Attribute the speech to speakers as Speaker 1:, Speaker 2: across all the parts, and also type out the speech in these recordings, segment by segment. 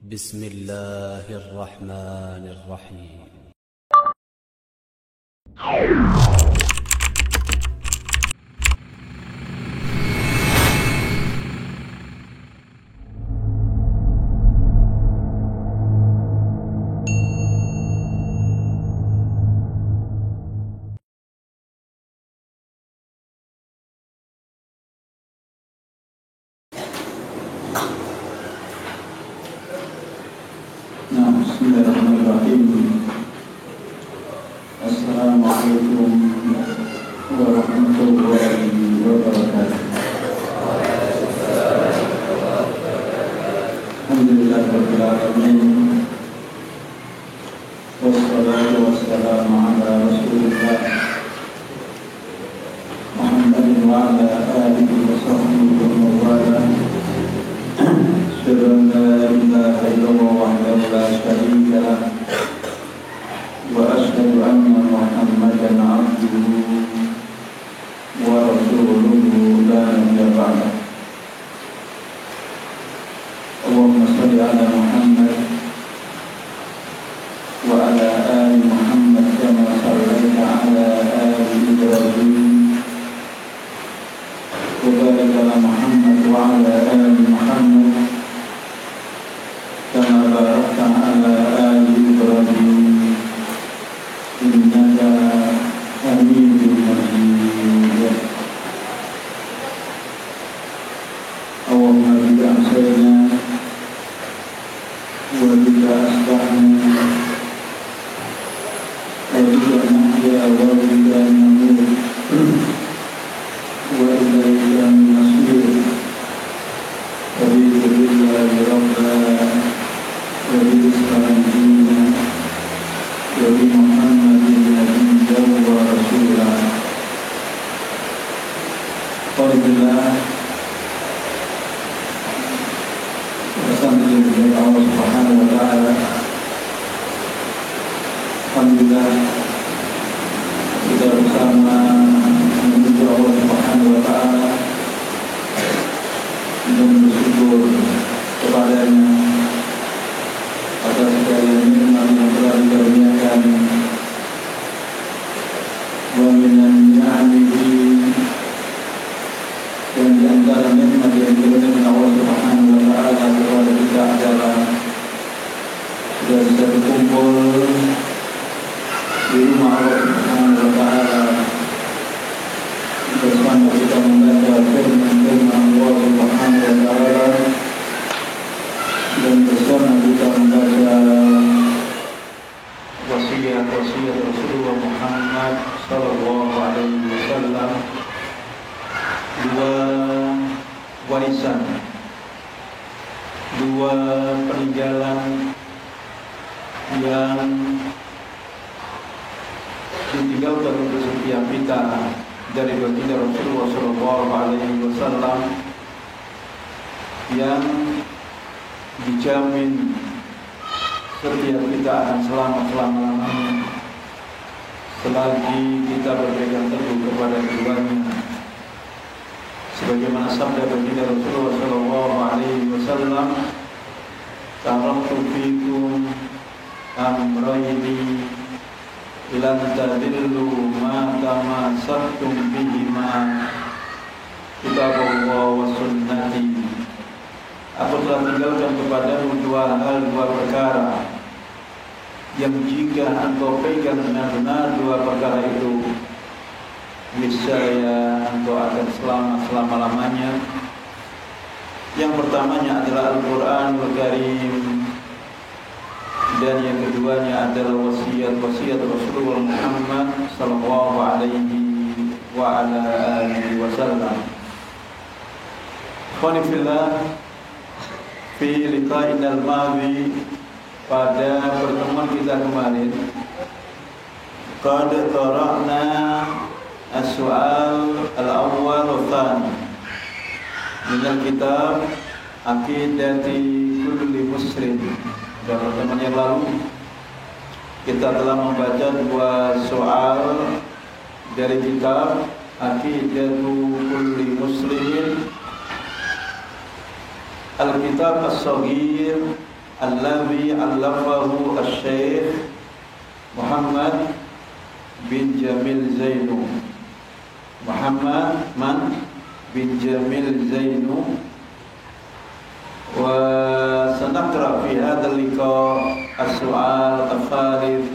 Speaker 1: بسم الله الرحمن الرحيم.
Speaker 2: Bismillahirrahmanirrahim. Assalamualaikum warahmatullahi wabarakatuh. Alhamdulillahirabbil alamin. Wassalatu wassalamu ala Rasulillah Muhammadin wa ala alihi wa sahbihi wa wala. Asyhadu an la ilaha illallah wahdahu la syarika lah wa asyhadu anna Muhammadan abduhu wa rasuluhu la nabiyya ba'dah. Allahumma shalli ala Muhammad wa ala ali Muhammad kama shallaita ala ali Ibrahim wa barik ala Muhammad wa ala ali Muhammad kama barakta ala ali Ibrahim innaka Hamidum Majid. Allahumma bika amsayna wa bika asbahna wa bika nahya wa bika namut wa ilayka al-masir. Raditu billahi rabbana wa bi islamihi wa bi Muhammadin nabiyyan wa rasulah. Alhamdulillah, bersama dengan Allah Subhanahu wa taala. Alhamdulillah, kita bersama menuju Allah Subhanahu wa taala dan bersyukur kepadanya atas segala nikmat yang telah dikaruniakan, wa minan ni'amihi, dan di antara nikmat yang dikaruniakan Allah Subhanahu wa taala kepada kita adalah sudah bisa berkumpul di rumah Allah Subhanahu wa taala bersama kita membaca firman-firman Allah Subhanahu wa taala dan bersama kita membaca wasiat Rasulullah Muhammad sallallahu alaihi wasallam, dua warisan, dua peninggalan yang ditinggalkan untuk setiap kita dari baginda Rasulullah sallallahu alaihi wasallam, yang dijamin setiap kita akan selamat selama-lamanya selagi kita berpegang teguh kepada keduanya. Sebagaimana sabda baginda Rasulullah sallallahu alaihi wasallam, taraktu fikum amrayni lan tadillu ma tamassaktum bihima kitabullah wa sunnati. Aku telah tinggalkan kepadamu dua perkara yang jika engkau pegang benar-benar dua perkara itu, niscaya engkau akan selamat selama-lamanya. Yang pertamanya adalah Al-Quranul Karim, dan yang keduanya adalah wasiat Rasulullah Muhammad sallallahu alaihi wa ala alihi wasallam. Khonifillah, fi liqa'ina al-madhi, pada pertemuan kita kemarin, qad qara'na as-su'al al-awwal wa tsani min al-kitab Aqidati kulli muslim. Dan pertemuan yang lalu kita telah membaca dua soal dari kitab Aqidatu kulli muslimin, Al-Kitab As-Saghir alladhi allafahu asy-syaikh Muhammad bin Jamil Zainu. Muhammad bin Jamil Zainu. Wa sanaqra fi hadzal liqa' as-su'al al-thalith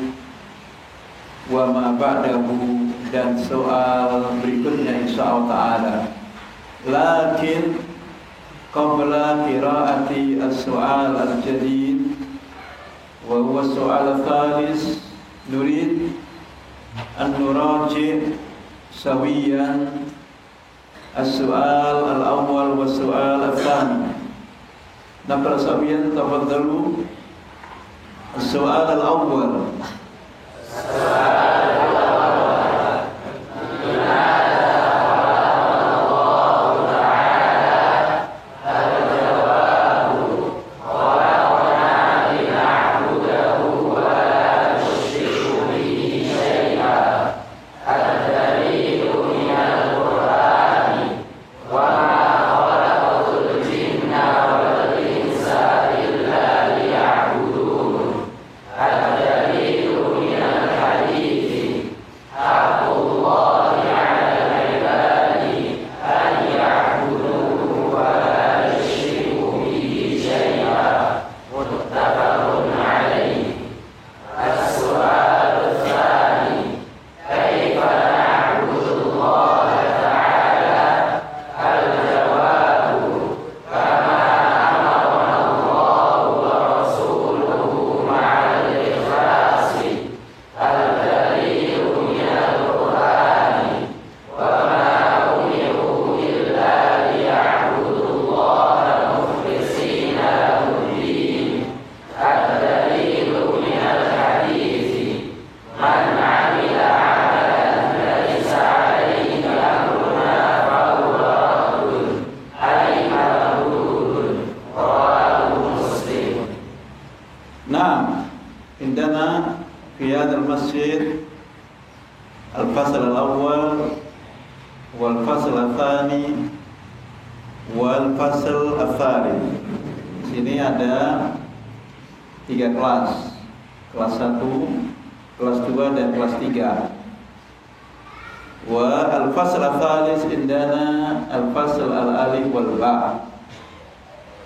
Speaker 2: wa ma ba'dahu, dan soal berikutnya insyaallah taala. Lakin qabla qiraati as-su'al al-jadid wa huwa as-su'al al-thalith nurid an nuraji' sawiyan as-su'al al-awwal wa as-su'al al-thani. Naqra sawiyan, tafadhalu. As-su'al al-awwal.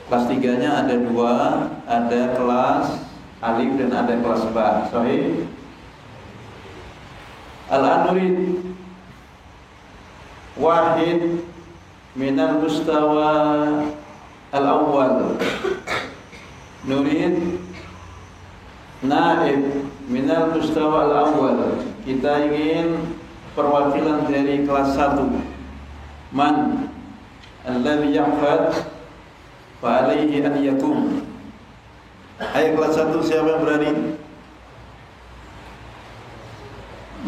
Speaker 2: Kelas 3-nya ada 2, ada kelas alif dan ada kelas ba. Sahih? Al-Anurid wahid minal mustawa al-awwal. Nurid naib minal mustawa al-awwal. Kita ingin perwakilan dari kelas 1. Man alladhi yahfad fa alaihi an yakum. Ayat kelas 1, siapa yang berani?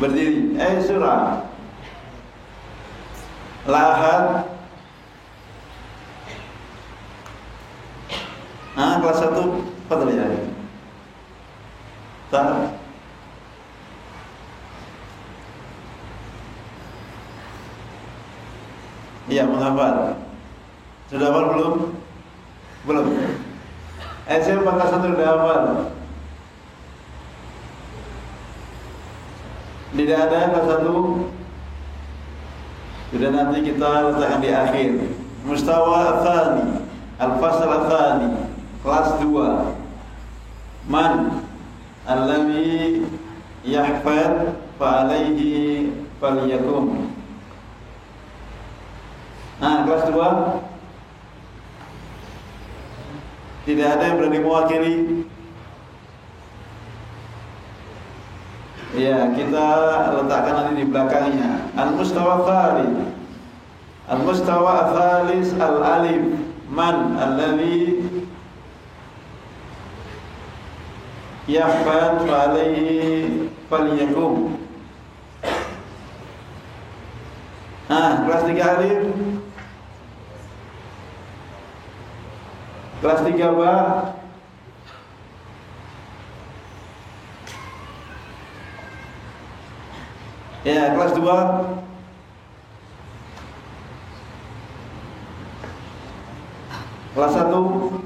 Speaker 2: Berdiri. Surah Lahad. Kelas 1 fadhil ya. Iya, menghafal. Sudah hafal belum? Belum. Saya kelas 1 sudah hafal. Tidak ada kelas 1. Sudah, nanti kita letakkan di akhir. Mustawa tsani, al-fasl tsani, kelas 2. Man alladhi yahfad fa alaihi falyakum. Kelas 2. Tidak ada yang berani mewakili. Ya, kita letakkan nanti di belakangnya. Al-mustawa tsalits. Al-mustawa tsalits al-alif. Man alladhi yahfad fa alaihi falyakum. Kelas 3 alif. Kelas 3 ba. Ya, kelas 2. Kelas 1.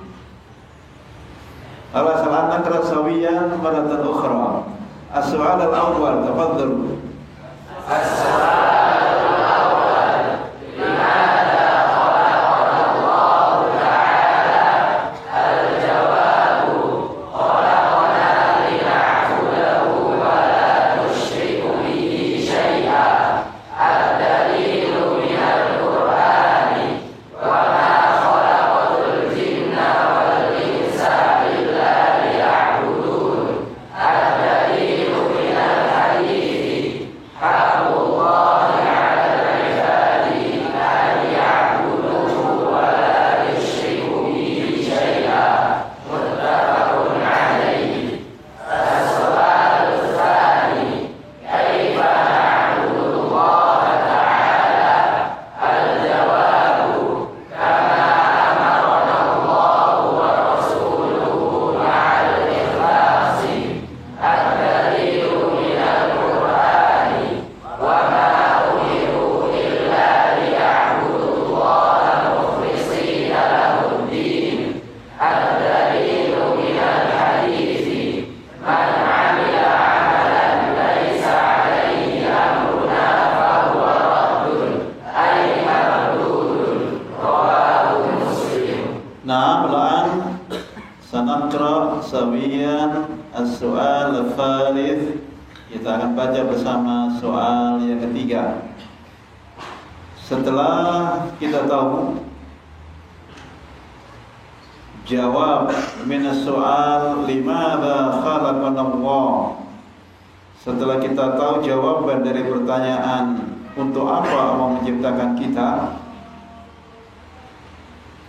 Speaker 2: Al-asal an-nakra sawiyan maratan ukhra. As-su'al al-awwal, tafadhalu. Sawiyan as-su'al al-thalith. Kita akan baca bersama soal yang ketiga. Setelah kita tahu jawab min as-su'al limadha khalaqana Allah, setelah kita tahu jawaban dari pertanyaan untuk apa Allah menciptakan kita,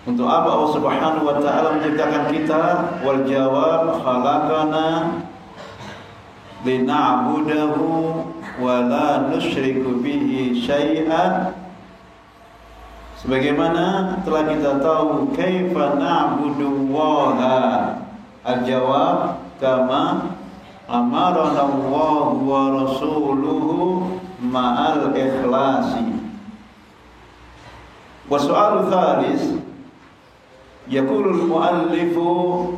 Speaker 2: untuk apa Allah Subhanahu wa ta'ala menciptakan kita, wal jawab khalaqana lina'budahu wa la nusyriku bihi syai'an. Sebagaimana telah kita tahu kaifa na'budullaha, al-jawab kama amarana Allah wa rasuluhu ma'al ikhlasi. Wa su'al thalis yaqulul muallifu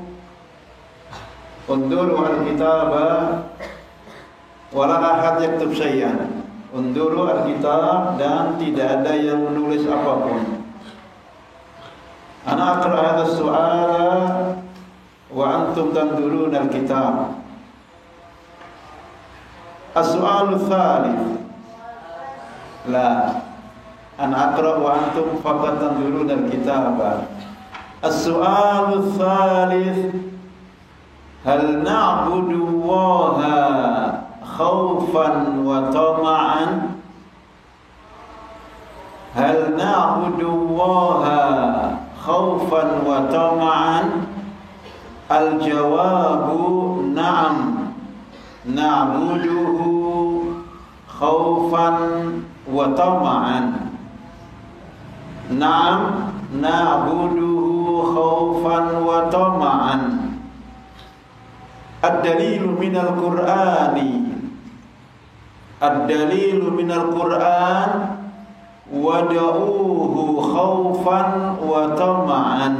Speaker 2: unduru al-kitaba wa la ahad yaktub syai'an. Unduru al-kitab dan tidak ada yang menulis apapun. Ana aqra hadha as-su'ala wa antum tandurun al-kitab. As-su'alu thalith. La. Ana aqra wa antum faqat tandurun al-kitab. As-su'alu thalith. Hal na'budu Allaha khawfan wa tama'an? Hal na'budu Allaha khawfan wa tama'an? Al-jawabu na'am, na'buduhu khawfan wa tama'an. Na'am, na'buduhu khawfan wa tama'an. Ad-dalilu minal Qur'ani, ad-dalilu minal Qur'an wada'uhu khawfan wa tama'an.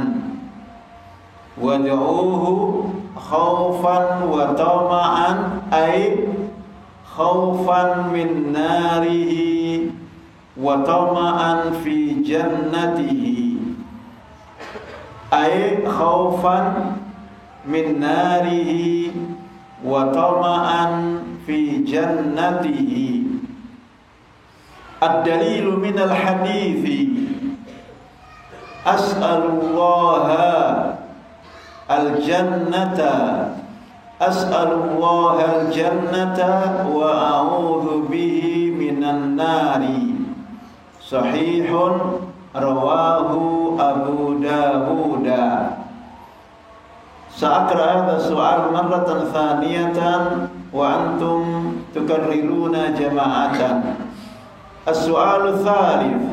Speaker 2: Wada'uhu khawfan wa tama'an ay khawfan min narihi wa tama'an fi jannatihi. Ay khawfan min narihi wa tama'an fi jannatihi. Ad-dalilu minal hadithi as'alullaha al-jannata, as'alullaha al-jannata wa a'udhu bihi minan nari. Sahihun rawahu Abu Dawuda. Sa'aqra hadha su'al marratan thaniyatan wa antum tukarriruna jama'atan. As-su'alu thalith.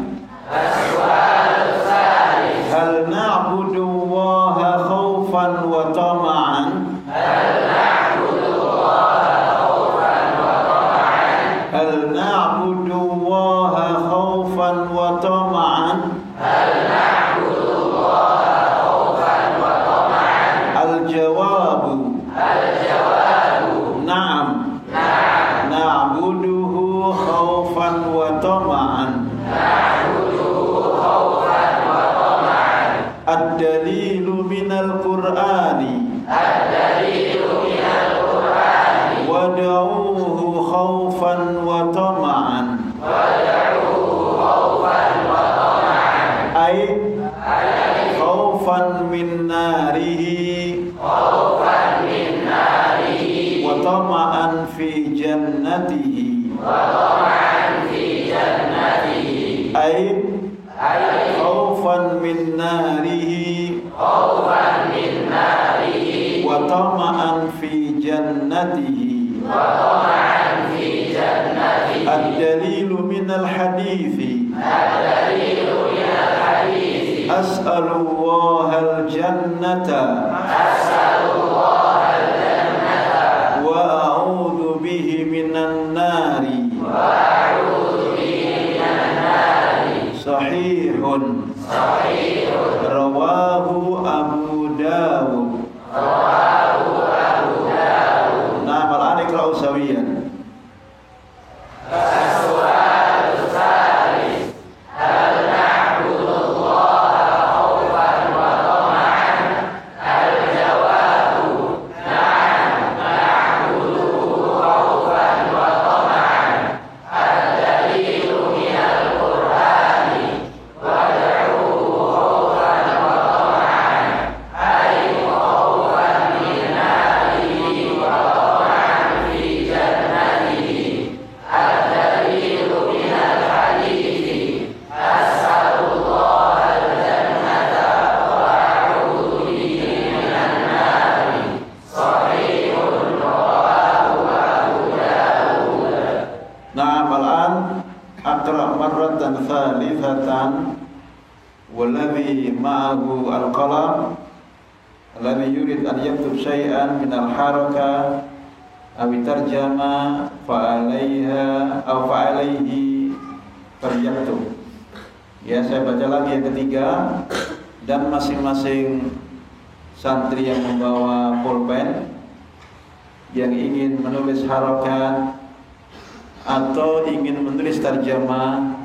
Speaker 2: As-su'alu thalith. Hal na'budu Allaha khawfan wa tama'an? Hal na'budu Allaha khawfan wa tama'an? Hal na'budu Allaha khawfan wa tama'an? Hal na'budu Allaha khawfan wa tama'an? Al-jawab Na'am. Na'buduhu khaufan wa tama'an. Ad-dalilu minal Qur'ani. Wad'uhu khaufan wa tama'an. Ay khaufan min narihi wa tama'an fi jannatihi. Ay khaufan min narihi wa tama'an fi jannatihi. Ad-dalilu minal hadithi. As'alullahal jannata wa a'udzu bihi minan nari. Sahihun. Rawahu Abu Dawud. Nah, malah iqra'u sawiyan. Walladhi ma'ahu al-qalam alladhi yurid an yaktub syai'an min al-haraka aw tarjama fa'alaiha aw fa'alaihi faryaktub. Ya, saya baca lagi yang ketiga, dan masing-masing santri yang membawa pulpen yang ingin menulis harakat atau ingin menulis tarjamah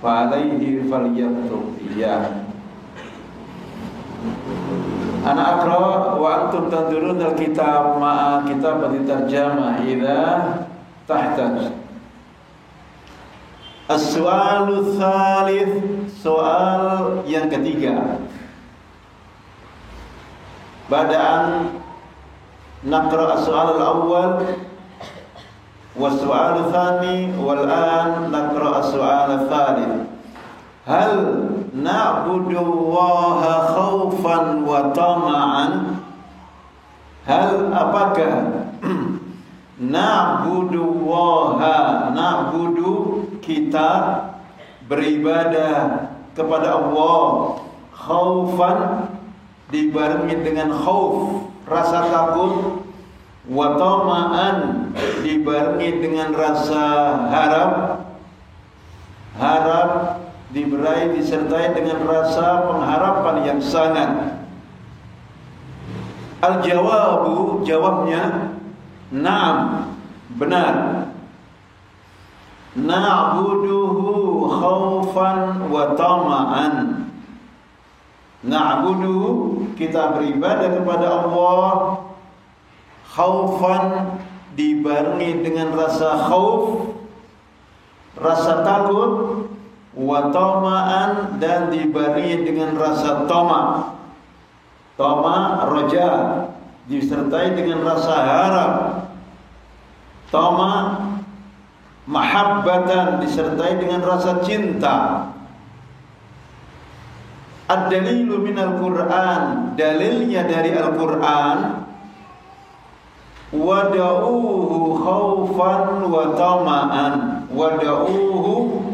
Speaker 2: fa'alaihi falyaktub. Ya. Ana aqra wa antum tandurun al-kitab ma'a kitab tarjamah idza tahtaj. As-su'alu tsalits, soal yang ketiga. Bada'an naqra as-su'al al-awwal was-su'al ats-tsani wal-an naqra as-su'al ats-tsalits. Hal na'budullaha khaufan wa tama'an? Hal apakah na'budullaha, na'budu kita beribadah kepada Allah, khaufan dibarengi dengan khauf, rasa takut, wa tama'an dibarengi dengan rasa harap, harap disertai dengan rasa pengharapan yang sangat. Al-jawabu, jawabnya na'am, benar. Na'buduhu khaufan wa tama'an. Na'buduhu, kita beribadah kepada Allah, khaufan dibarengi dengan rasa khauf, rasa takut, wa tama'an dan dibarengi dengan rasa tama. Tama roja disertai dengan rasa harap. Tama mahabbatan disertai dengan rasa cinta. Ad-dalilu minal Qur'an, dalilnya dari Al-Qur'an. Wada'uhu khaufan wa tama'an. Wada'uhu,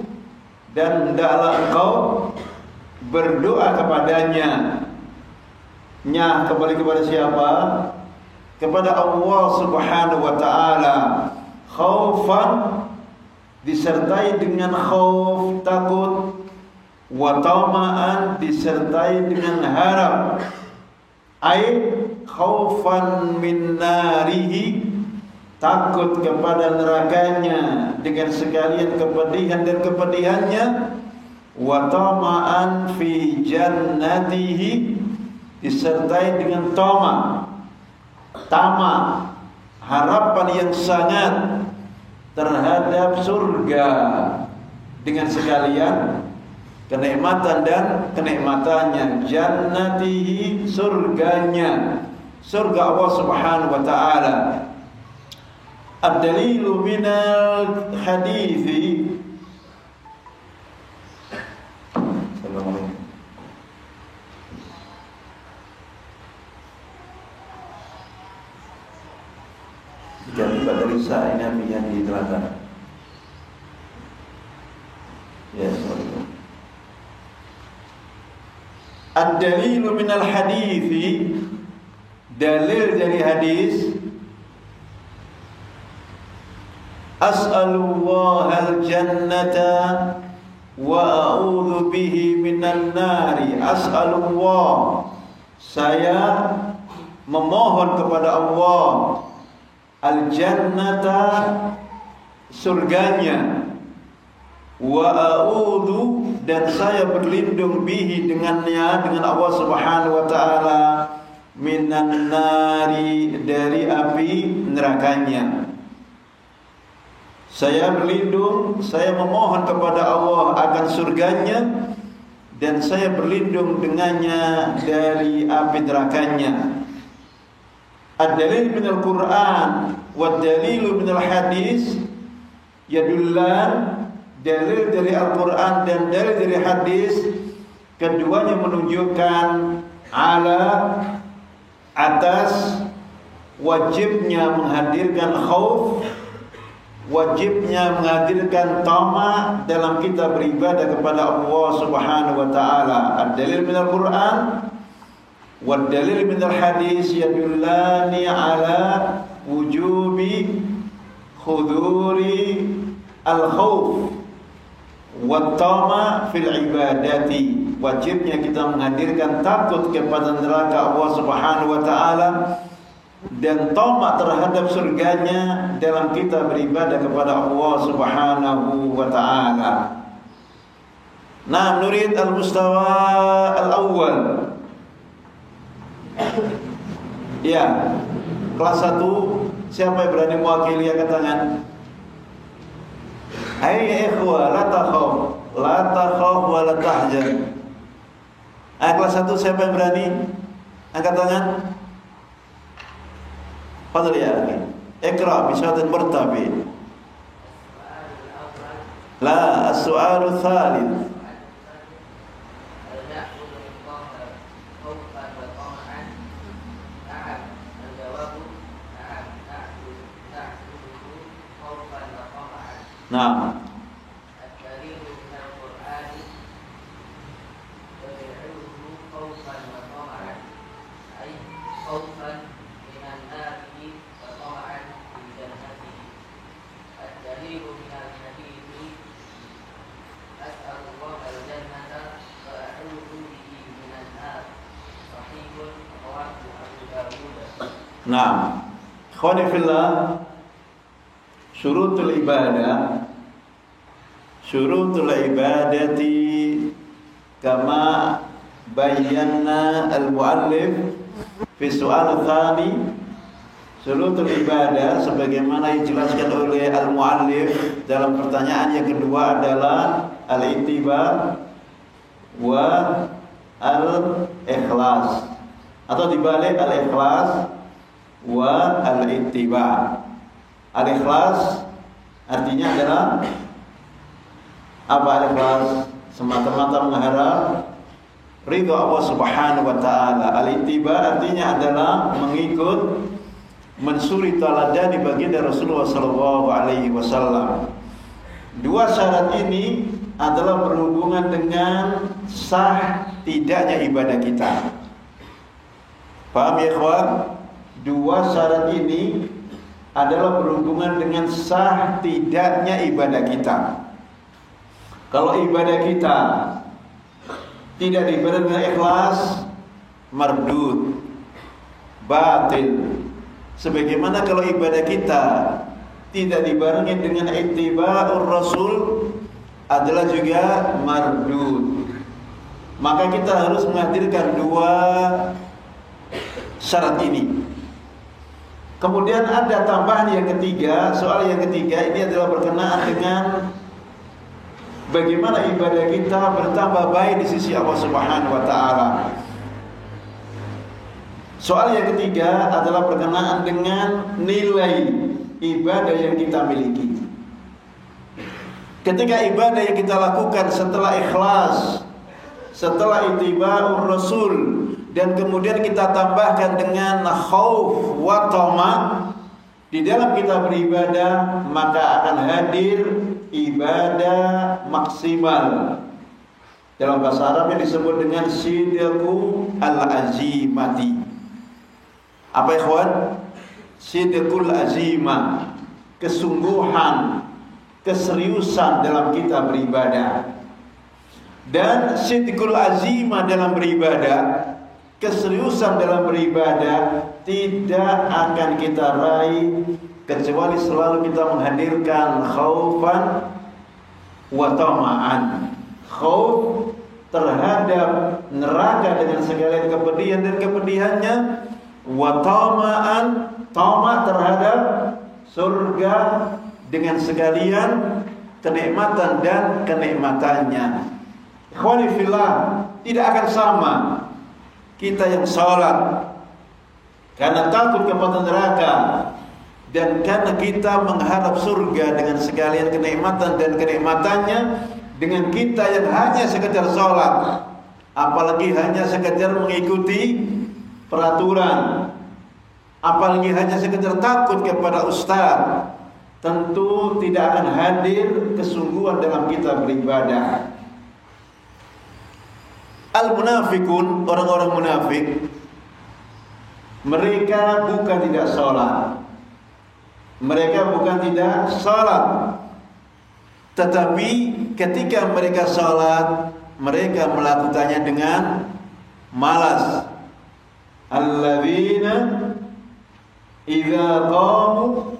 Speaker 2: dan hendaklah engkau berdoa kepadanya. Nya kembali kepada siapa? Kepada Allah Subhanahu wa ta'ala. Khaufan disertai dengan khauf, takut, wa tama'an disertai dengan harap. Ai khaufan min narihi, takut kepada nerakanya dengan sekalian kepedihan dan kepedihannya, wa tama'an fi jannatihi, disertai dengan tama, harapan yang sangat terhadap surga dengan sekalian kenikmatan dan kenikmatannya. Jannatihi, surganya, surga Allah Subhanahu wa taala. Ad-dalilu minal hadithi. Assalamualaikum. Jika tiba dari sah ini artinya di teladan. Ya, assalamualaikum. Ad-dalilu minal hadithi, dalil dari hadis. As'alullahal jannata wa a'udzu bihi minan nari. As'alullah, saya memohon kepada Allah, al jannata, surganya, wa a'udzu, dan saya berlindung bihi, dengannya, dengan Allah Subhanahu wa taala, minan nari, dari api nerakanya. Saya berlindung, saya memohon kepada Allah akan surganya, dan saya berlindung dengannya dari api nerakanya. Ad-dalil minal Qur'an wa dalilu minal hadis yadullan, dalil dari Al-Quran dan dalil dari hadis, keduanya menunjukkan atas wajibnya menghadirkan khauf, wajibnya menghadirkan tama dalam kita beribadah kepada Allah Subhanahu wa taala. Ad-dalil minal Quran wa dalil minal hadis yadullani ala wujubi huduri al-khauf wa tama fil ibadati. Wajibnya kita menghadirkan takut kepada neraka Allah Subhanahu wa taala dan tamak terhadap surganya dalam kita beribadah kepada Allah Subhanahu wa taala. Nah, nurid al-mustawa al-awwal. Ya, kelas 1, siapa yang berani mewakili, angkat tangan. Hai ikhwah, la takhaf wa la tahzan. Kelas 1, siapa yang berani? Angkat tangan. Fadhil ya akhi. Iqra bi syahadatin murtabi. La, as-su'alu tsalits. Nah, nah, ikhwani fillah, syurutul ibadah, syurutul ibadati kama bayyana al-muallif fi su'al tsani. Syurutul ibadah sebagaimana dijelaskan oleh al-muallif dalam pertanyaan yang kedua adalah al-ittiba wa al-ikhlas, atau dibalik al-ikhlas wa al-ittiba. Al-ikhlas artinya adalah apa? Al-ikhlas semata-mata mengharap ridha Allah Subhanahu wa taala. Al-ittiba artinya adalah mengikut, mensuri taladani baginda Rasulullah sallallahu alaihi wasallam. Dua syarat ini adalah berhubungan dengan sah tidaknya ibadah kita. Paham ya ikhwan? Dua syarat ini adalah berhubungan dengan sah tidaknya ibadah kita. Kalau ibadah kita tidak diibadah dengan ikhlas, mardud, batil. Sebagaimana kalau ibadah kita tidak dibarengi dengan ittiba'ur Rasul adalah juga mardud. Maka kita harus menghadirkan dua syarat ini. Kemudian ada tambahan yang ketiga. Soal yang ketiga ini adalah berkenaan dengan bagaimana ibadah kita bertambah baik di sisi Allah Subhanahu wa taala. Soal yang ketiga adalah berkenaan dengan nilai ibadah yang kita miliki. Ketika ibadah yang kita lakukan setelah ikhlas, setelah ittiba'ur Rasul, dan kemudian kita tambahkan dengan khauf wa tama di dalam kita beribadah, maka akan hadir ibadah maksimal. Dalam bahasa Arab yang disebut dengan sidqu al-azimati. Apa ikhwan? Sidqul azimah, kesungguhan, keseriusan dalam kita beribadah. Dan sidqul azimah dalam beribadah, keseriusan dalam beribadah tidak akan kita raih kecuali selalu kita menghadirkan khaufan wa tama'an. Khauf terhadap neraka dengan segala kepedihan dan kepedihannya, wa tama'an, tama' terhadap surga dengan sekalian kenikmatan dan kenikmatannya. Ikhwani fillah, tidak akan sama kita yang sholat karena takut kepada neraka dan karena kita mengharap surga dengan sekalian kenikmatan dan kenikmatannya, dengan kita yang hanya sekedar sholat, apalagi hanya sekedar mengikuti peraturan, apalagi hanya sekedar takut kepada ustaz, tentu tidak akan hadir kesungguhan dalam kita beribadah. Al-munafikun, orang-orang munafik, mereka bukan tidak sholat, mereka bukan tidak sholat, tetapi ketika mereka sholat, mereka melakukannya dengan malas. Alladzina idza qamu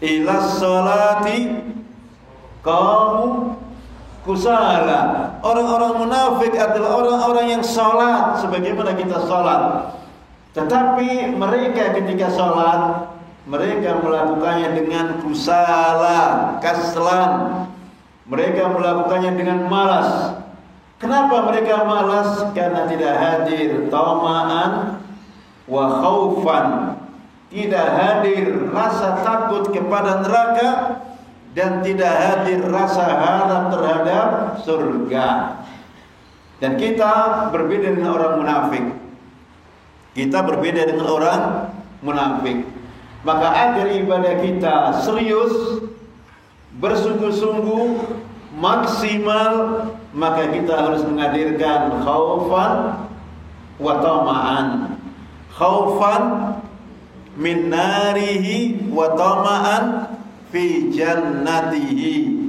Speaker 2: ila sholati qamu kusala. Orang-orang munafik adalah orang-orang yang sholat sebagaimana kita sholat, tetapi mereka ketika sholat, mereka melakukannya dengan kusala, kaslan. Mereka melakukannya dengan malas. Kenapa mereka malas? Karena tidak hadir tama'an wa khaufan, tidak hadir rasa takut kepada neraka, dan tidak hadir rasa harap terhadap surga. Dan kita berbeda dengan orang munafik. Kita berbeda dengan orang munafik. Maka agar ibadah kita serius, bersungguh-sungguh, maksimal, maka kita harus menghadirkan khaufan wa tama'an. Khaufan min narihi wa tama'an fi jannatihi.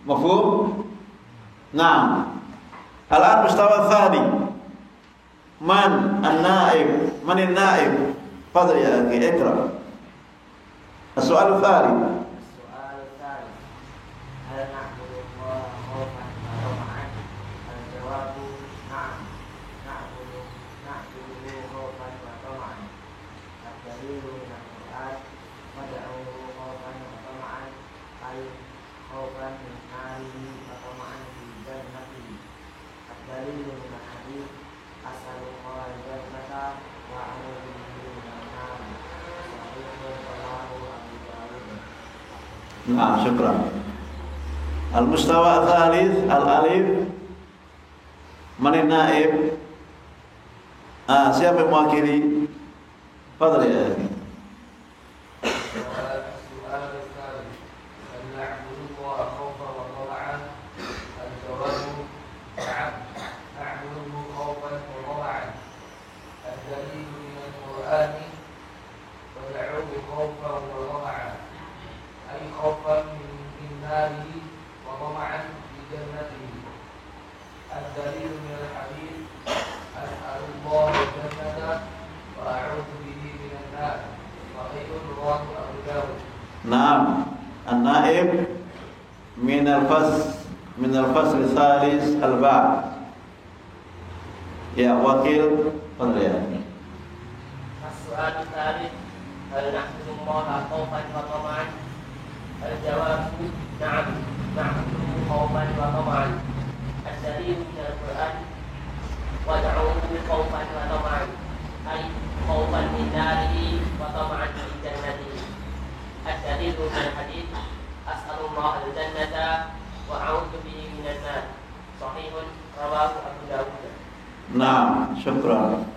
Speaker 2: Mafhum? Naam. Al-an mustawa tsani. Man an-naib? Man an-naib? Fadhil ya akhi, ikra. As-su'al tsani.
Speaker 3: Soal tsani. Hal na'budu Allah khaufan wa tama'an? Al-jawabu na'am. Na'budu khaufan wa tama'an. Ad-dalilu min al-Qur'an wad'uhu khaufan wa tama'an ay khaufan min narihi wa tama'an fi jannatihi. Ad-dalilu min al-hadith as'alullah al-jannata wa a'udzu bihi minan nar. Sahihun rawahu Abu Dawud.
Speaker 2: Nah, syukran. Al-mustawa tsalits, al-alif. Man naib? Siapa yang mewakili? Fadhil ya.
Speaker 3: الدليل من الحديث أسأل الله الجنة وأعوذ rawahu Abu Dawud.
Speaker 2: Naam, an-naib min al-fasl tsalis al-ba'. Ya, wakil penelitian.
Speaker 3: As-su'al tsalits hal nahmadu Allah khawfan wa tama'an? Al-jawab na'am, nahmadu khawfan wa tama'an. Ad-dalil min al-Qur'an wad'uhu khawfan wa tama'an, ay khawfan min narihi wa tama'an min jannatihi. Ad-dalil min al-hadits as'alullah al-jannata wa a'udzu bihi minan nar. Sahihun rawahu Abu Dawud.
Speaker 2: Naam, syukran.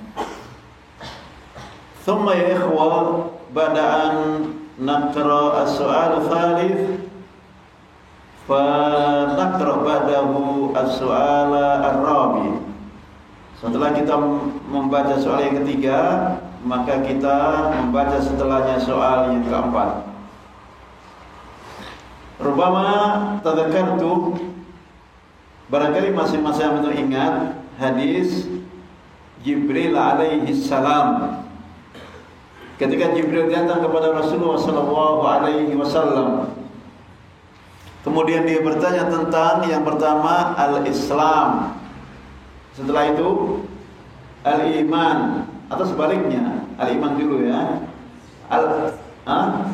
Speaker 2: Thumma ya ikhwa, ba'da an naqra as-su'al tsalits fa naqra ba'dahu as-su'al ar-rabi'. Setelah kita membaca soal yang ketiga, maka kita membaca setelahnya soal yang keempat. Rubama tadzakartu, barangkali masing-masing itu ingat hadis Jibril alaihi salam. Ketika Jibril datang kepada Rasulullah sallallahu alaihi wasallam, kemudian dia bertanya tentang yang pertama al-Islam, setelah itu al-iman, atau sebaliknya al-iman dulu ya, al-Islam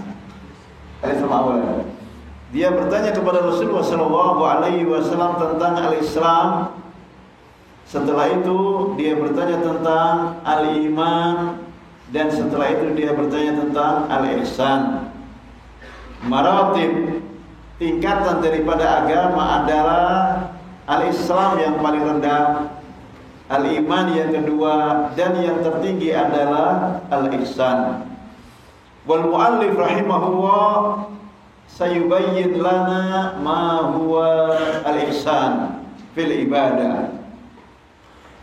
Speaker 2: awal. Dia bertanya kepada Rasulullah sallallahu alaihi wasallam tentang al-Islam. Setelah itu dia bertanya tentang al-iman, dan setelah itu dia bertanya tentang al-ihsan. Maratib tingkatan daripada agama adalah al-Islam yang paling rendah, al-iman yang kedua, dan yang tertinggi adalah al-ihsan. Wal muallif rahimahullah sayubayyin lana ma huwa al-ihsan fil ibadah.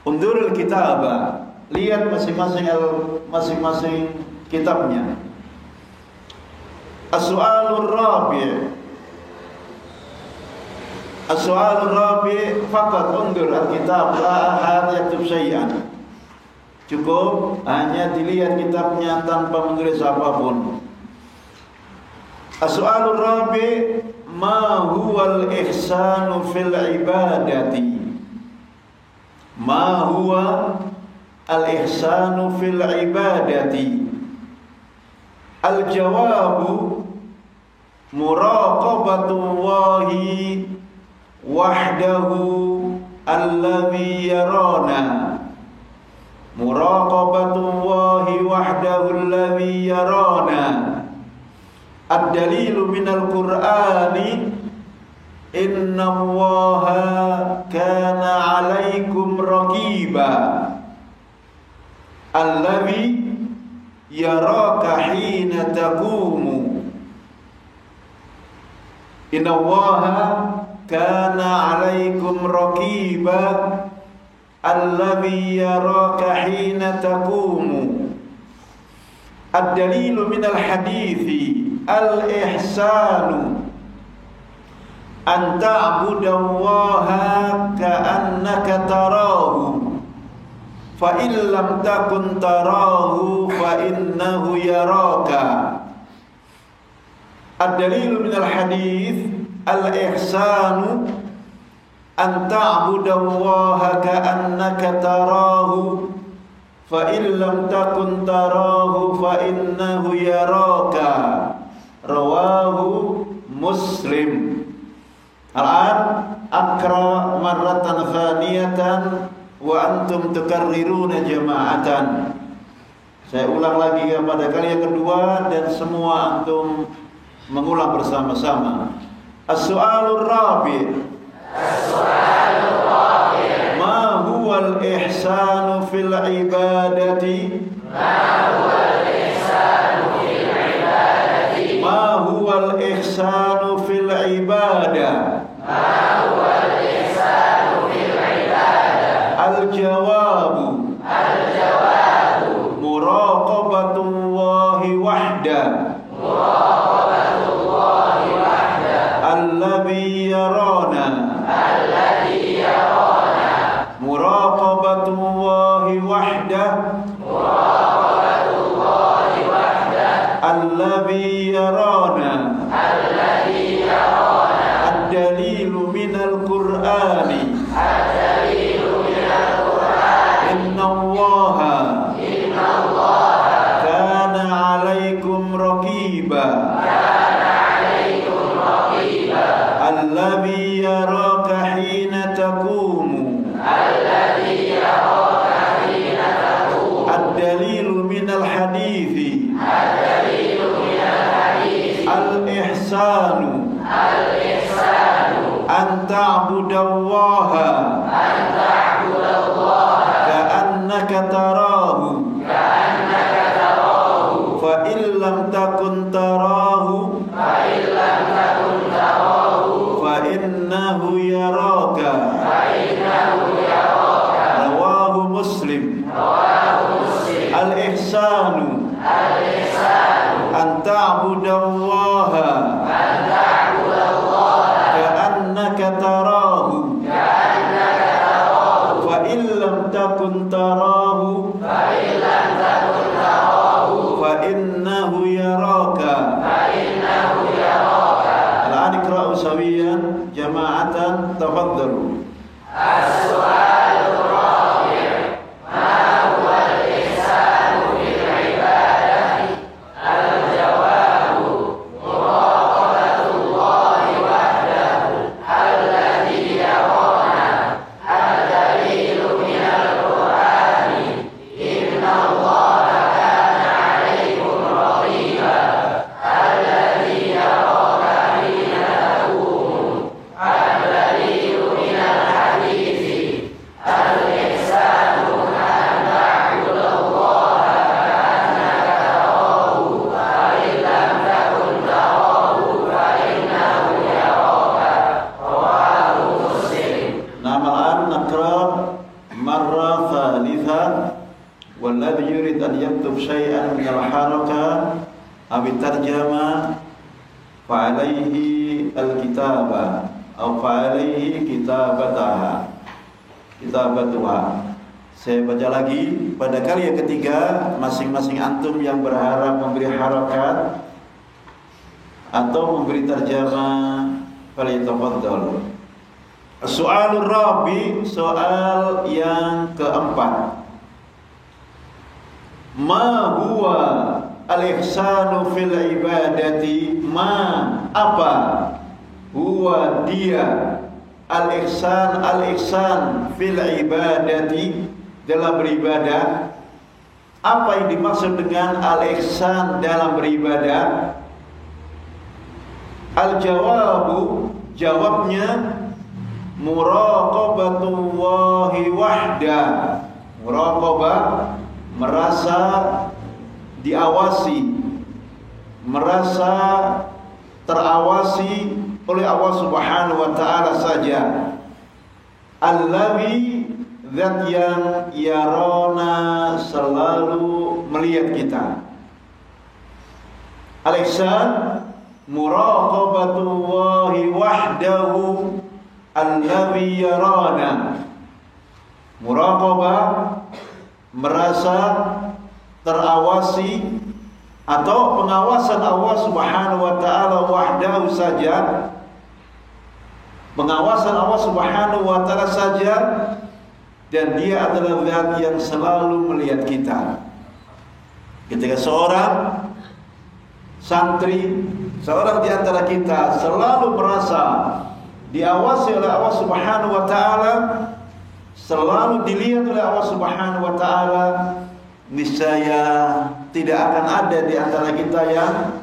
Speaker 2: Undurul kitabah, lihat masing-masing kitabnya. As-su'alur rabi'. As-su'alur rabi' faqat undur al-kitab, la ahad yaktub syai'an. Cukup hanya dilihat kitabnya tanpa menulis apapun. As-su'alur rabi' ma huwal ihsanu fil ibadati. Ma huwa al-ihsanu fil ibadati? Al-jawabu muraqabatullahi wahdahu alladhi yarana. Muraqabatullahi wahdahu alladhi yarana. Ad-dalilu minal Qur'ani inna Allaha kana 'alaikum raqiba alladhi yaraka hina taqumu. Inna Allaha kana 'alaikum raqiba alladhi yaraka hina taqumu. Ad-dalilu minal hadithi al-ihsanu an ta'budallaha ka'annaka tarahu fa in lam takun tarahu fa innahu yaraka. Ad-dalilu minal hadits al-ihsanu an ta'budallaha ka'annaka tarahu fa in lam takun tarahu fa innahu yaraka. Rawahu Muslim. Al-an akra marratan thaniyatan wa antum tukarriruna jama'atan. Saya ulang lagi pada kali yang kedua dan semua antum mengulang bersama-sama. As-su'alur rabi'. As-su'alur rabi'. Ma huwal ihsanu fil ibadati? Ma huwal ihsanu fil ibadati? Ma huwal ihsanu fil ibadah? Ma huwal ihsanu fil ibadah? Al-jawabu. Al-jawabu muraqabatullahi wahda. Muraqabatullahi wahda. Alladhi yarana. Alladhi yarana. Muraqabatullahi wahda. Muraqabatullahi wahda. alladzi yarana ad-dalilu minal Qur'ani inna Allaha kana 'alaikum raqiba alladzi yaraka hina taqumu ad-dalilu minal hadithi al-ihsanu an ta'budallaha ka'annaka tarahu fa in lam takun tarahu fa innahu yaraka rawahu Muslim. Al-ihsanu an ta'budallaha ka'annaka tarahu fa in lam takun tarahu fa innahu yaraka. Al-an iqra'u sawiyan jama'atan tafaddalu. Saya baca lagi. Pada kali yang ketiga, masing-masing antum yang berharap memberi harakat atau memberi terjemah, falyatafaddal. Soalul rabi, soal yang keempat. Ma huwa al-ihsanu fil ibadati? Ma apa? Huwa dia al-ihsan fil ibadati, dalam beribadah. Apa yang dimaksud dengan al-ihsan dalam beribadah? Al-jawabu, jawabnya muraqabatullahi wahda. Muraqabah, merasa diawasi, merasa terawasi oleh Allah Subhanahu wa ta'ala saja. Allazi, zat yang yarona, selalu melihat kita. Al-ihsan muraqabatullahi wahdahu allazi yarana. Muraqabah, merasa terawasi atau pengawasan Allah Subhanahu wa ta'ala wahdahu saja. Pengawasan Allah Subhanahu wa ta'ala saja, dan dia adalah zat yang selalu melihat kita. Ketika seorang santri, seorang di antara kita selalu merasa diawasi oleh Allah Subhanahu wa ta'ala, selalu dilihat oleh Allah Subhanahu wa ta'ala, niscaya tidak akan ada di antara kita yang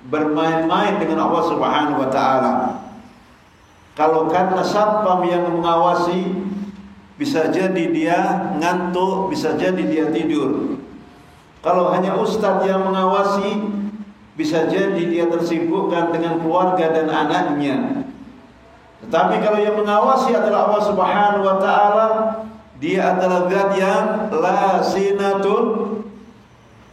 Speaker 2: bermain-main dengan Allah Subhanahu wa ta'ala. Kalau karena satpam yang mengawasi, bisa jadi dia ngantuk, bisa jadi dia tidur. Kalau hanya ustadz yang mengawasi, bisa jadi dia tersibukkan dengan keluarga dan anaknya. Tetapi kalau yang mengawasi adalah Allah Subhanahu wa ta'ala, dia adalah zat yang la sinatun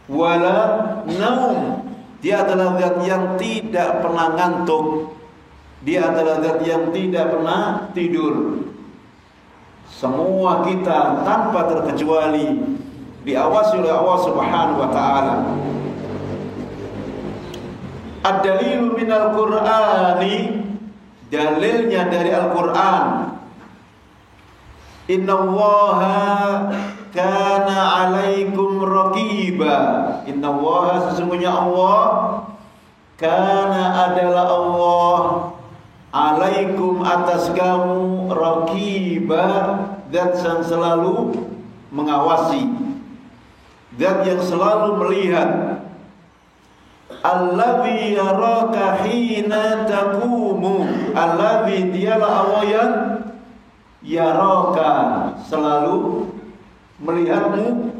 Speaker 2: wala naum. Dia adalah zat yang tidak pernah ngantuk. Dia adalah zat yang tidak pernah tidur. Semua kita tanpa terkecuali diawasi oleh Allah Subhanahu wa ta'ala. minal Qur'ani, dalilnya dari Al-Qur'an. Innallaha kana 'alaikum raqiba. Innallaha, sesungguhnya Allah, kana adalah Allah, 'alaikum atas kamu, raqiba, zat yang selalu mengawasi, zat yang selalu melihat. Allazi yaraka hina taqumu. Allazi, dialah Allah yang yaraka, selalu melihatmu,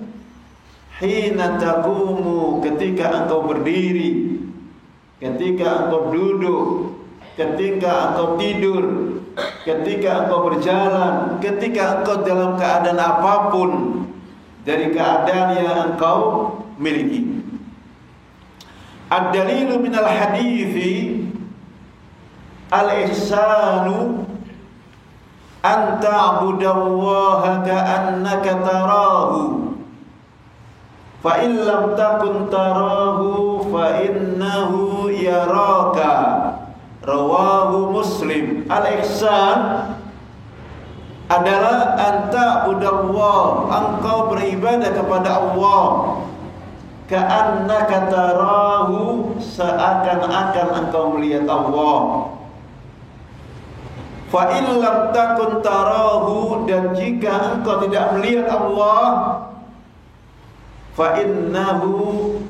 Speaker 2: hina taqumu, ketika engkau berdiri, ketika engkau duduk, ketika engkau tidur, ketika engkau berjalan, ketika engkau dalam keadaan apapun dari keadaan yang engkau miliki. Ad-dalilu minal hadithi al-ihsanu an ta'budallaha ka'annaka tarahu fa in lam takun tarahu fa innahu yaraka. Rawahu Muslim. Al-ihsan adalah an ta'budallah, engkau beribadah kepada Allah, ka'annaka tarahu, seakan-akan engkau melihat Allah. Fa in lam takun tarahu, dan jika engkau tidak melihat Allah, fa innahu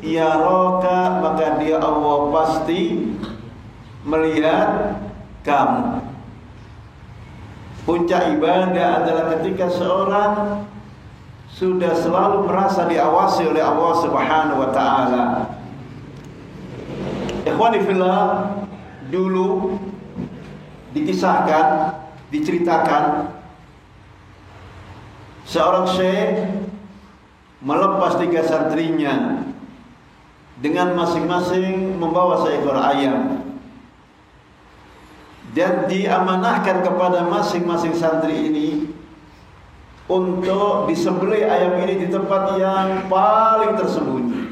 Speaker 2: yaraka, maka dia Allah pasti melihat kamu. Puncak ibadah adalah ketika seorang sudah selalu merasa diawasi oleh Allah Subhanahu wa taala. Ikhwani fillah, dulu dikisahkan, diceritakan seorang syekh melepas 3 santrinya dengan masing-masing membawa seekor ayam, dan diamanahkan kepada masing-masing santri ini untuk disembelih ayam ini di tempat yang paling tersembunyi,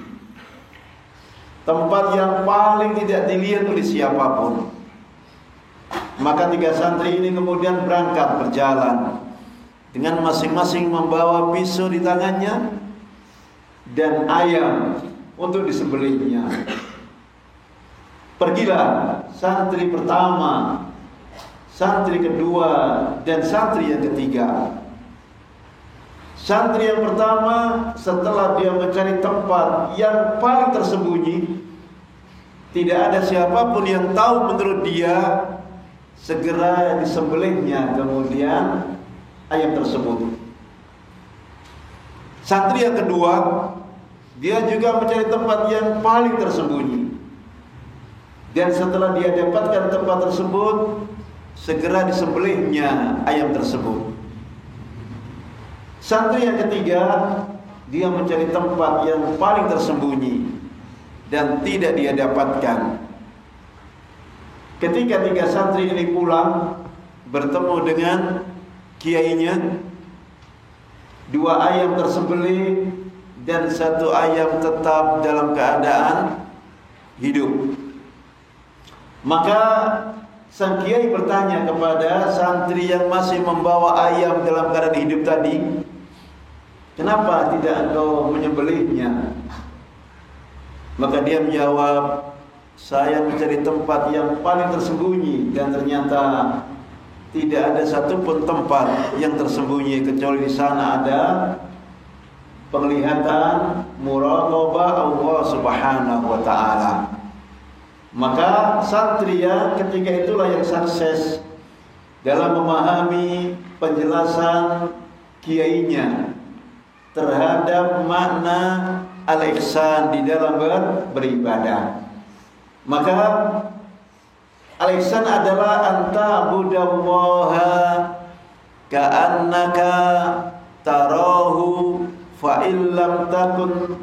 Speaker 2: tempat yang paling tidak dilihat oleh siapapun. Maka 3 santri ini kemudian berangkat berjalan dengan masing-masing membawa pisau di tangannya dan ayam untuk disembelihnya. Pergilah santri pertama, santri kedua, dan santri yang ketiga. Santri yang pertama, setelah dia mencari tempat yang paling tersembunyi, tidak ada siapapun yang tahu menurut dia, segera disembelihnya kemudian ayam tersebut. Santri yang kedua, dia juga mencari tempat yang paling tersembunyi, dan setelah dia dapatkan tempat tersebut, segera disembelihnya ayam tersebut. Santri yang ketiga, dia mencari tempat yang paling tersembunyi dan tidak dia dapatkan. Ketika 3 santri ini pulang bertemu dengan kiainya, 2 ayam tersembelih dan 1 ayam tetap dalam keadaan hidup. Maka sang kiai bertanya kepada santri yang masih membawa ayam dalam keadaan hidup tadi, kenapa tidak engkau menyembelihnya? Maka dia menjawab, saya mencari tempat yang paling tersembunyi dan ternyata tidak ada satupun tempat yang tersembunyi kecuali di sana ada penglihatan muraqabah Allah Subhanahu wa taala. Maka santri yang ketiga itulah yang sukses dalam memahami penjelasan kiainya terhadap makna al-ihsan di dalam beribadah. Maka al-ihsan adalah anta'budallaha ka'annaka tarahu fa illam takun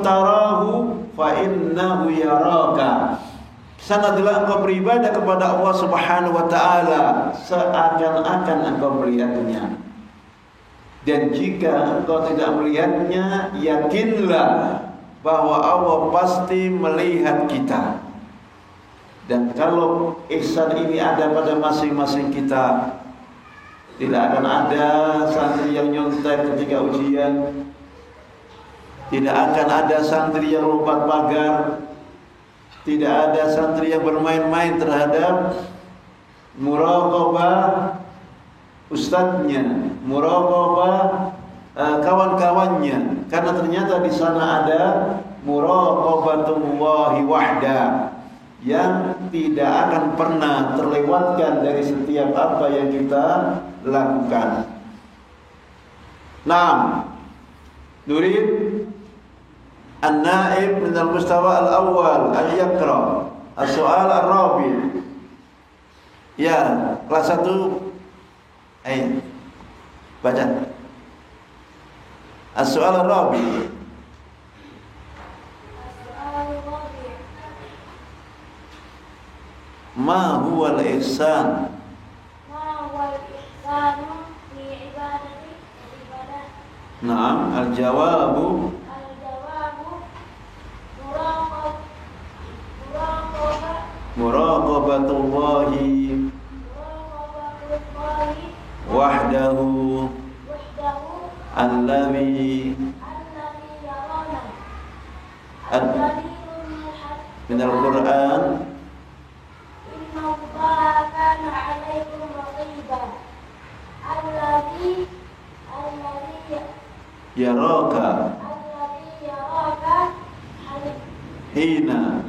Speaker 2: tarahu fa innahu yaraka. Sana adalah engkau beribadah kepada Allah Subhanahu wa taala seakan-akan engkau melihatnya. Dan jika engkau tidak melihatnya, yakinlah bahwa Allah pasti melihat kita. Dan kalau ihsan ini ada pada masing-masing kita, tidak akan ada santri yang nyontek ketika ujian, tidak akan ada santri yang lompat pagar, tidak ada santri yang bermain-main terhadap muraqabah ustadznya, muraqabah kawan-kawannya, karena ternyata di sana ada muraqabatullahi wahda yang tidak akan pernah terlewatkan dari setiap apa yang kita lakukan. Naam, nurid an-naib min al-mustawa al-awwal an yaqra as-soal ar-rabi'. Ya, kelas 1. Ayo baca as-soal ar-rabi'. Ma huwa al-ihsan?
Speaker 4: Ma huwa al-ihsan fi ibadati ibadah?
Speaker 2: Naam, al-jawabu muraqabatullahi wahdahu alladhi min al-Qur'an yaraka hina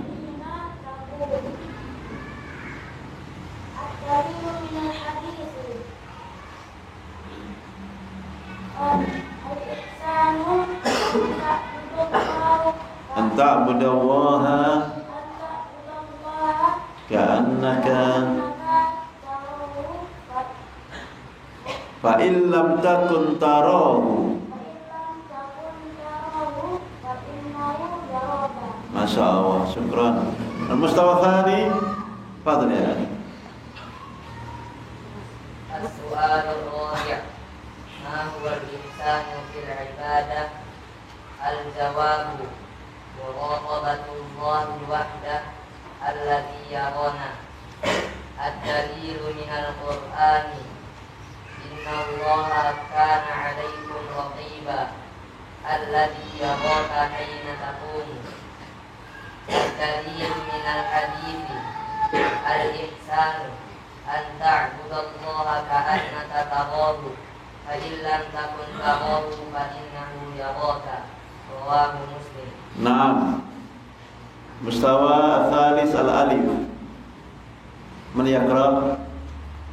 Speaker 2: an ta'budallaha ka'annaka fa illam takun tarahu. Masya Allah, syukran. Al-mustawa tsani, fadhil ya.
Speaker 3: As-su'al ar-rabi', ma huwa al-ihsanu fil ibadah? Al-jawabu muraqabatullahi wahdah alladhi yarana. Ad-dalilu minal Qur'ani inna Allaha kana 'alaikum raqiba alladhi yaraka hina taqumu. Ad-dalilu minal hadithi al-ihsanu an ta'budallaha ka'annaka tarahu fa in lam takun tarahu fa innahu yaraka. Rawahu Muslim.
Speaker 2: Naam. Mustawa tsalis al-alif. Man yaqra?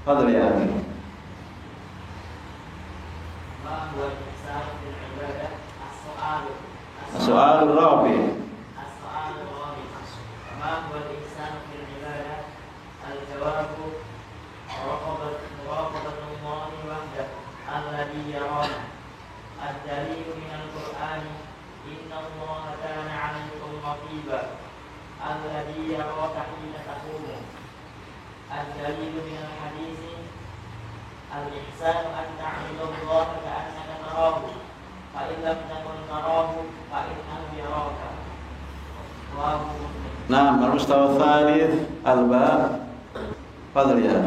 Speaker 2: Fadhil ya akhi.
Speaker 3: Ma huwa al-ihsanu fil ibadah? As-su'alu.
Speaker 2: As-su'al ar-rabi'.
Speaker 3: As-su'alu ar-rabi'. Ma huwa al-ihsanu fil ibadah? Al-jawabu muraqabatullahi wahdah alladhi yarana. Ad-dalilu minal Qur'ani inna Allaha kana 'alaikum raqiba alladhi yaraka hina taqumu. Ad-dalilu minal hadithi al-ihsanu an ta'budallaha ka'annaka tarahu fa in lam takun tarahu fa innahu yaraka. Rawahu Muslim.
Speaker 2: Naam, al-mustawa tsalits al-ba'. Fadhil ya.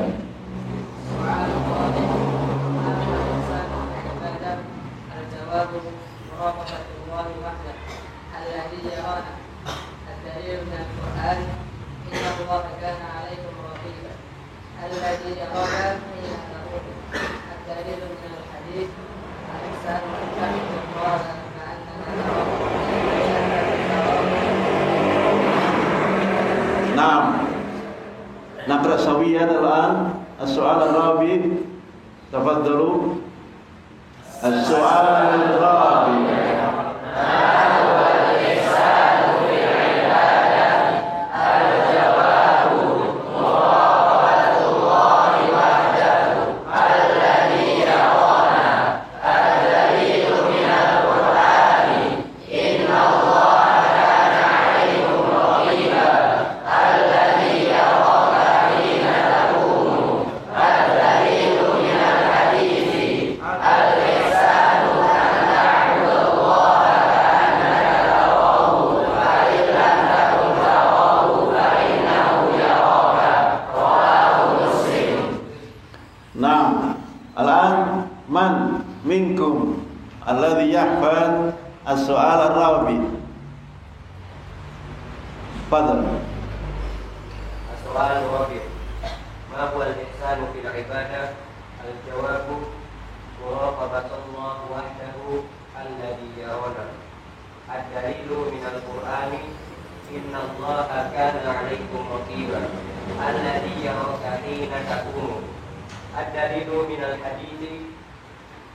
Speaker 3: Al-jawabu muraqabatullahi wahdah alladhi yarana. Ad-dalilu min al-Qur'an inna Allaha kana 'alaikum raqiba alladhi yaraka hina taqumu. Ad-dalilu min al-hadith al-ihsanu an ta'budallaha ka'annaka tarahu.
Speaker 2: Naam. Naqra sawiyan al-an as-su'al ar-rabi'. Tafaddalu. As-su'al ar-rabi'.
Speaker 4: Al-ihsan
Speaker 2: minkum alladhi yahfad as-su'al ar-rabi. Fadhal.
Speaker 3: السؤال الرابع ما هو الإحسان في العبادة؟ الجواب مراقبة الله وحده الذي يرانا. الدليل من القرآن إن الله كان عليكم رقيبا الذي يراك حين تقوم. الدليل من الحديث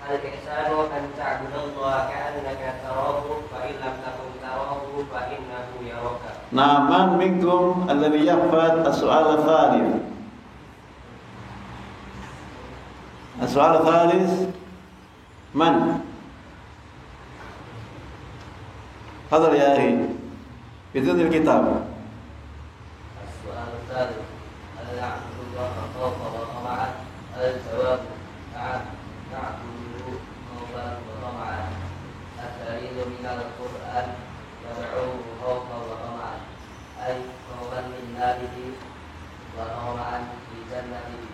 Speaker 3: الإحسان أن تعبد الله كأنك تراه فإن لم تكن تراه فإنه يراك.
Speaker 2: Nah, man minkum alladhi yahfad as-su'al al-thalith. As-su'al al-thalith man? Fadhal ya akhi. Bidun al-kitab.
Speaker 3: السؤال الثالث هل يعبد الله خوفا وطمعا؟ الجواب نعم نعبده خوفا وطمعا. الدليل من القرآن يدعوه خوفا وطمعا أي خوفا من ناره وطمعا في جنته.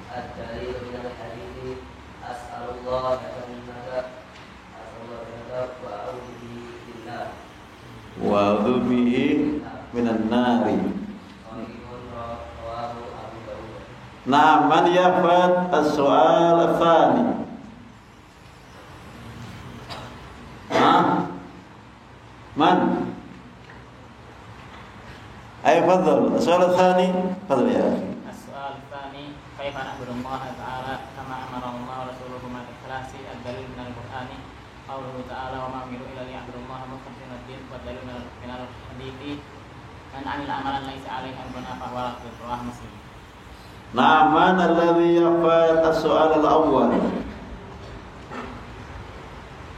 Speaker 3: الدليل من الحديث أسأل الله جنة وأعوذ به في النار.
Speaker 2: Wa a'udzu bihi minan nari. Nah, man yahfad as-su'al al-thani. Man? Ayo fadhal. As-su'al al-thani. Fadhal ya.
Speaker 5: السؤال الثاني كيف نعبد الله تعالى كما أمر الله ورسوله بالإخلاص؟ الدليل من القرآن قوله تعالى وما أمروا إلا ليعبدوا الله مخلصين الدين. والدليل من الحديث من عمل عملا ليس عليه أمرنا فهو رد. رواه مسلم.
Speaker 2: Nah, man alladhi yahfad as-su'al al-awwal.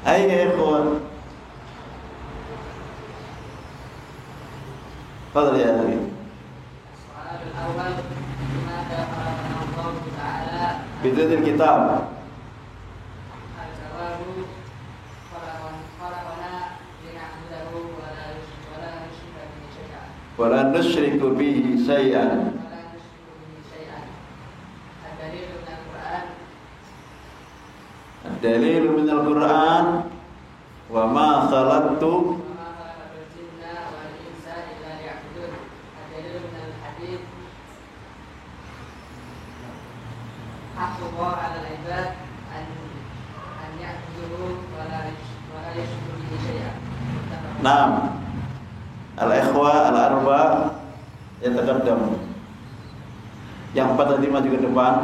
Speaker 2: Ayo ya ikhwan. Fadhal ya akhi.
Speaker 3: السؤال الأول لماذا خلقنا الله تعالى؟
Speaker 2: Bidun al-kitab.
Speaker 3: الجواب خلقنا لنعبده ولا نشرك به شيئا.
Speaker 2: Wala nusyriku bihi syai'an.
Speaker 3: ولا نشرك به شيئا. الدليل من القرآن
Speaker 2: Ad-dalil min al-Qur'an wa ma khalaqtu
Speaker 3: وما خلقت الجن والإنس إلا ليعبدون. الدليل من الحديث حق الله على العباد أن يعبدوه ولا يشركوا به شيئا.
Speaker 2: Naam. Al-ikhwa al-arba yataqaddam. Yang 4 tadi maju ke depan.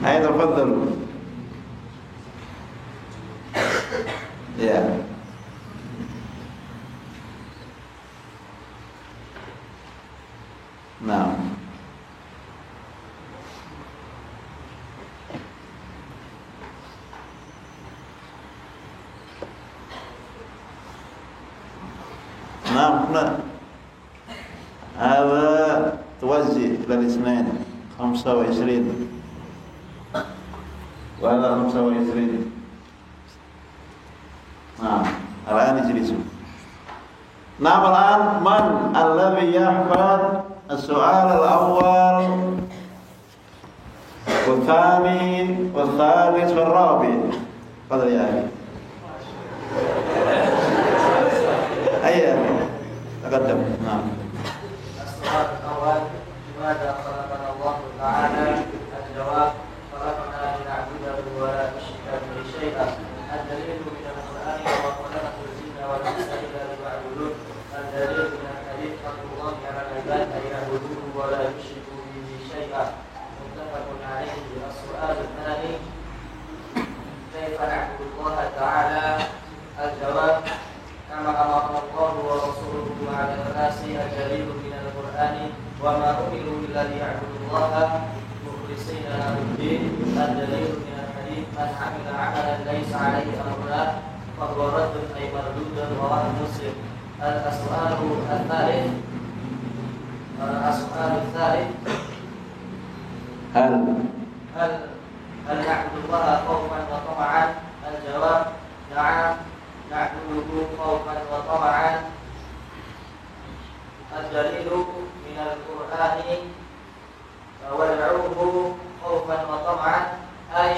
Speaker 2: Ayo tafadhalu. Ya. Nah. هذا توجه إلى الاثنين 25 وهذا 25. نعم الآن اجلسوا. نعم الآن من الذي يحفظ السؤال الأول والثاني والثالث والرابع؟ تفضل يا أخي. أي تقدم. نعم.
Speaker 3: السؤال الأول لماذا خلقنا الله تعالى؟ الجواب خلقنا لنعبده ولا نشرك به شيئا. الدليل من القرآن وما خلقت الجن والإنس إلا ليعبدون. الدليل من الحديث حق الله على العباد أن يعبدوه ولا يشركوا به شيئا. متفق عليه. السؤال الثاني كيف نعبد الله تعالى؟ الجواب كما أمرنا الله ورسوله على الناس. الدليل من القرآن وما أمروا إلا ليعبدوا الله مخلصين له الدين. الدليل من الحديث من عمل عملا ليس عليه أمرنا فهو رد أي مردود. رواه مسلم. السؤال الثالث هل نعبد الله خوفا وطمعا؟ الجواب نعم نعبده خوفا وطمعا. الدليل من القرآن وادعوه خوفا وطمعا أي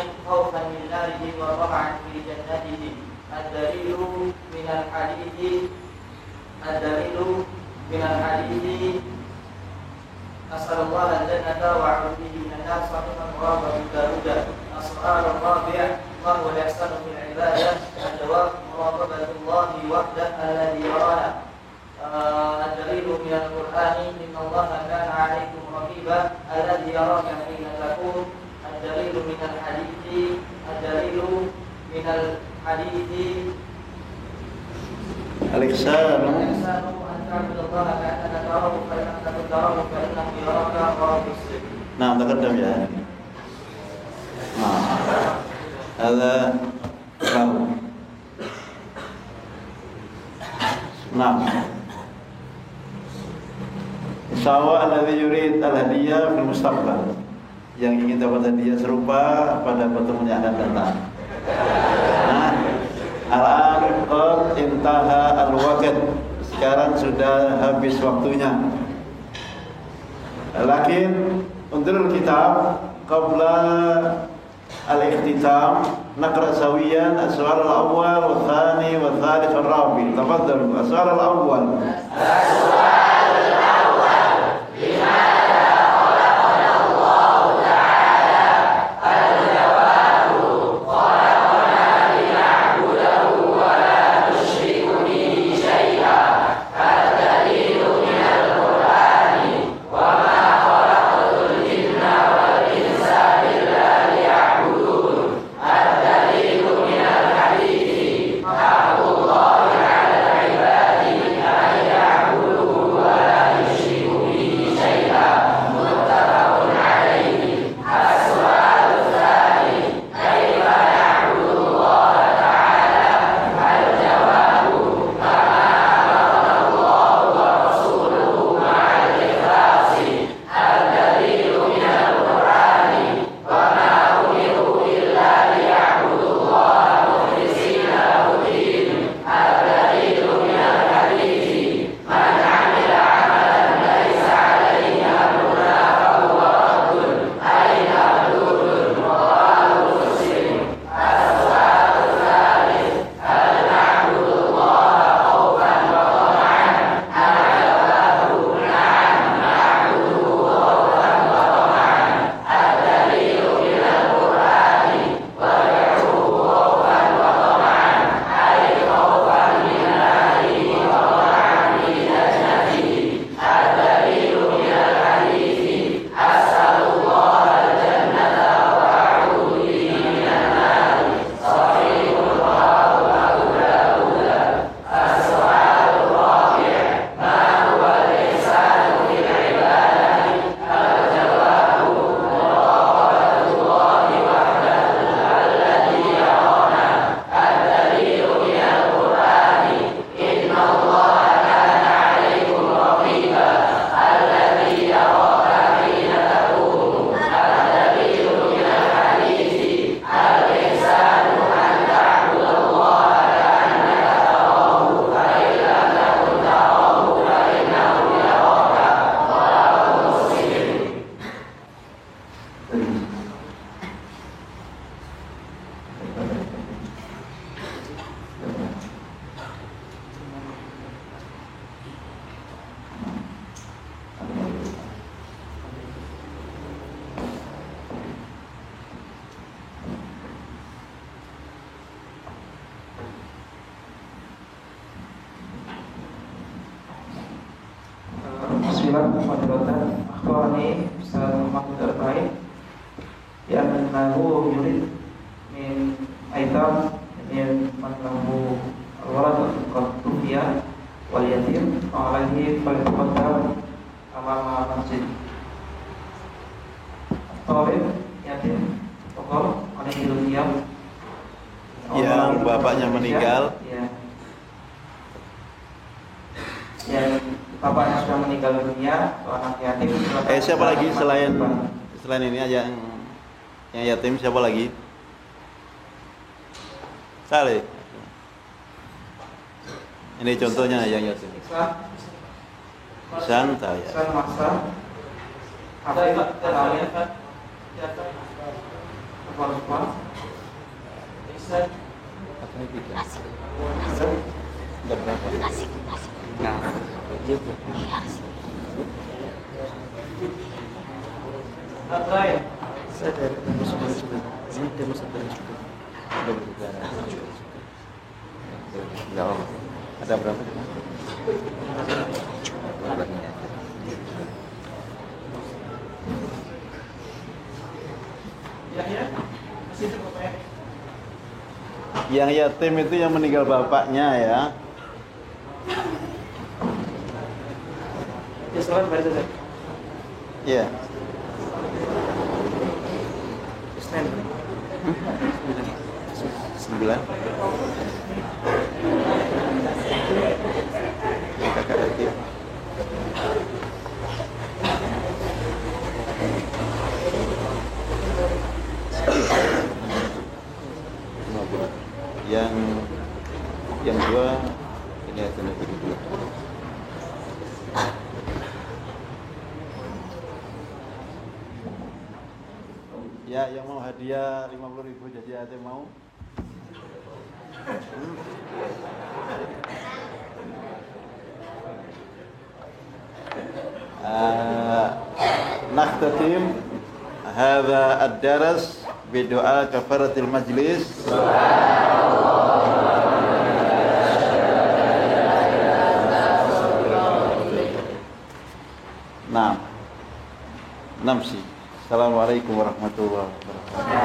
Speaker 3: وطمعا في جنته الدليل من الحديث أسأل الله الجنة وأعوذ به من النار صحيح رواه أبو داود. السؤال الرابع ما هو الإحسان في العبادة؟ الجواب مراقبة الله وحده الذي يرانا. الدليل من القرآن إن الله كان عليكم رقيبا الذي يراك حين تقوم. الدليل من الحديث
Speaker 2: الإحسان
Speaker 3: أن تعبد الله كأنك تراه فإن لم تكن تراه فإنه يراك. رواه مسلم.
Speaker 2: نعم تقدم يا هذا له. نعم Insyaallah alladzi yurid al-hadiyah fil mustaqbal, yang ingin dapat hadiah serupa pada pertemuan yang akan datang. Nah, al-an qad intaha al-waqt, sekarang sudah habis waktunya. Lakin undur kitab qabla al-ikhtitam naqra sawiyan as-su'al al-awwal wa tsani wa tsalits wa rabi'. Tafadhalu. As-su'al al-awwal.
Speaker 6: Bismillahirrahmanirrahim. Akhbarani Ustaz Muhammad Al-Baid Ya'annahu yurid min aitam min manlahu al-walad al-qatufiyah wal yatim alaihi fal-qaddam amama masjid Tawib yatim Tokol alaihi lutiyam
Speaker 2: yang bapaknya meninggal,
Speaker 6: yang bapaknya sudah meninggal dunia, anak yatim.
Speaker 2: Siapa lagi selain ini aja yang yatim, siapa lagi? Saleh. Ini contohnya yang yatim. Ihsan saya.
Speaker 6: Ihsan Masa. Hafid Alamir.
Speaker 2: Apa ini tiga? Udah berapa? Nah, gitu. Saya dari ini tema sebenarnya juga. Udah berbicara. Ya Allah. Ada berapa? Yang yatim itu yang meninggal bapaknya ya.
Speaker 6: Ya, selamat baca saja.
Speaker 2: Iya.
Speaker 6: Isnan.
Speaker 2: 9. Kakak Atif. Yang dua ini ada negeri dua. Ya, yang mau hadiah 50.000 jadi ada mau? نختتم هذا الدرس بدعاء كفارة المجلس. نعم نمشي. السلام عليكم ورحمة الله وبركاته.